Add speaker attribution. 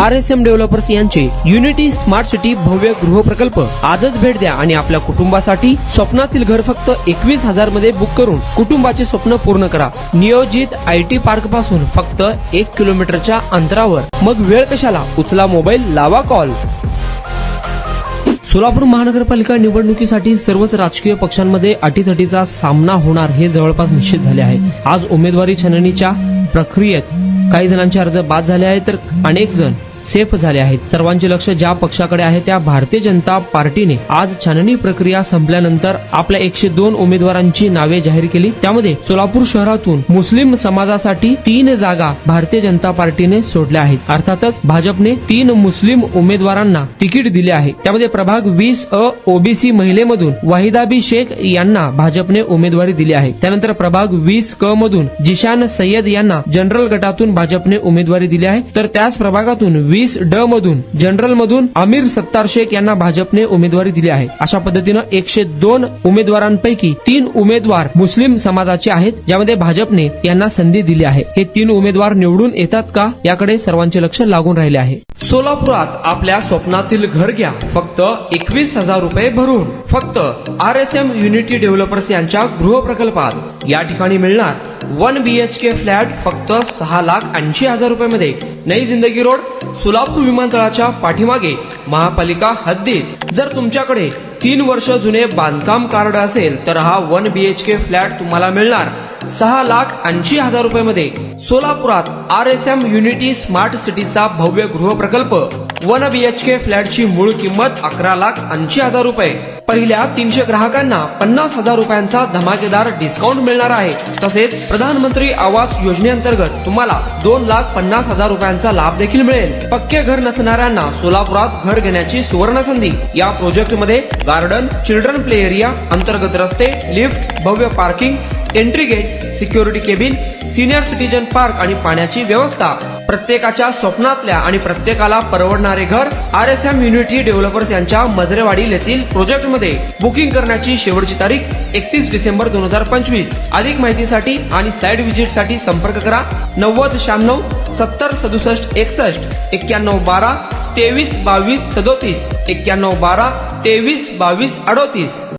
Speaker 1: RSM developers यांचे unity smart city भव्य गृह प्रकल्प आजच भेट द्या आणि आपल्या कुटुंबासाठी स्वप्नातील घर फक्त 21,000 मध्ये बुक करून कुटुंबाचे स्वप्न पूर्ण करा। नियोजित IT पार्क पासून फक्त 1 किलोमीटरच्या अंतरावर। मग वेळ कशाला, उचला मोबाईल, लावा कॉल। सोलापूर महानगरपालिका निवडणुकीसाठी सर्वच राजकीय पक्षांमध्ये अटीतटीचा सामना होणार हे जवळपास निश्चित झाले आहे। आज उमेदवारी छाननीच्या प्रक्रियेत काही जणांचे अर्ज बाद झाले आहेत, तर अनेक जण सेफ झाले आहेत। सर्वांचे लक्ष ज्या पक्षाकडे आहे त्या भारतीय जनता पार्टीने आज छाननी प्रक्रिया संपल्यानंतर आपल्या 102 उमेदवारांची नावे जाहीर केली। त्यामध्ये सोलापूर शहरातून मुस्लिम समाजासाठी 3 जागा भारतीय जनता पार्टीने सोडल्या आहेत। अर्थातच भाजपने 3 मुस्लिम उमेदवारांना तिकीट दिले आहे। त्यामध्ये प्रभाग 20A OBC महिलेमधून वाहिदाबी शेख यांना भाजपने उमेदवारी दिली आहे। त्यानंतर प्रभाग 20K मधून जिशान सय्यद यांना जनरल गटातून भाजपने उमेदवारी दिली आहे। तर त्याच प्रभागातून 20D मधून जनरल मधून आमिर सत्तार शेख यांना भाजपने उमेदवारी दिली आहे। अशा पद्धतीनं 102 उमेदवारांपैकी 3 उमेदवार मुस्लिम समाजाचे आहेत, ज्यामध्ये भाजपने यांना संधी दिली आहे। हे 3 उमेदवार निवडून येतात का, याकडे सर्वांचे लक्ष लागून राहिले आहे। सोलापुरात आपल्या स्वप्नातील घर घ्या फक्त 21,000 रुपये भरून। फक्त RSM युनिटी डेव्हलपर्स यांच्या गृह प्रकल्पात या ठिकाणी मिळणार 1 BHK फ्लॅट फक्त 6,80,000 रुपये मध्ये। नई जिंदगी रोड, सोलापूर विमानतळाच्या पाठीमागे, महापालिका हद्दीत। जर तुमच्याकडे 3 वर्ष जुने बांधकाम कार्ड असेल तर हा 1 BHK फ्लॅट तुम्हाला मिळणार 6,80,000 रुपये मध्ये। सोलापुरात RSM युनिटी स्मार्ट सिटीचा भव्य गृह प्रकल्प 1 BHK फ्लॅटची मूळ किंमत 11,80,000 रुपये। पहिल्या 300 ग्राहकांना 50,000 रुपयांचा धमाकेदार डिस्काउंट मिळणार आहे। तसेच प्रधानमंत्री आवास योजनेअंतर्गत तुम्हाला 2,50,000 रुपयांचा लाभ देखील मिळेल। पक्के घर नसणाऱ्यांना सोलापुरात घर घेण्याची सुवर्ण संधी। या प्रोजेक्ट मध्ये गार्डन, चिल्ड्रन प्ले एरिया, अंतर्गत रस्ते, लिफ्ट, भव्य parking, entry gate, security cabin, senior citizen park आणि पाण्याची व्यवस्था। प्रत्येकाच्या स्वप्नातल्या आणि प्रत्येकाला परवडणारे घर RSM युनिटी डेव्हलपर्स यांच्या मजरेवाडी येथील प्रोजेक्ट मध्ये। बुकिंग करण्याची शेवटची तारीख 31 डिसेंबर 2025। अधिक माहितीसाठी आणि साइट व्हिजिट साठी संपर्क करा 9096 70 67 61 91 12 23 22 37 91 12 23 22 38।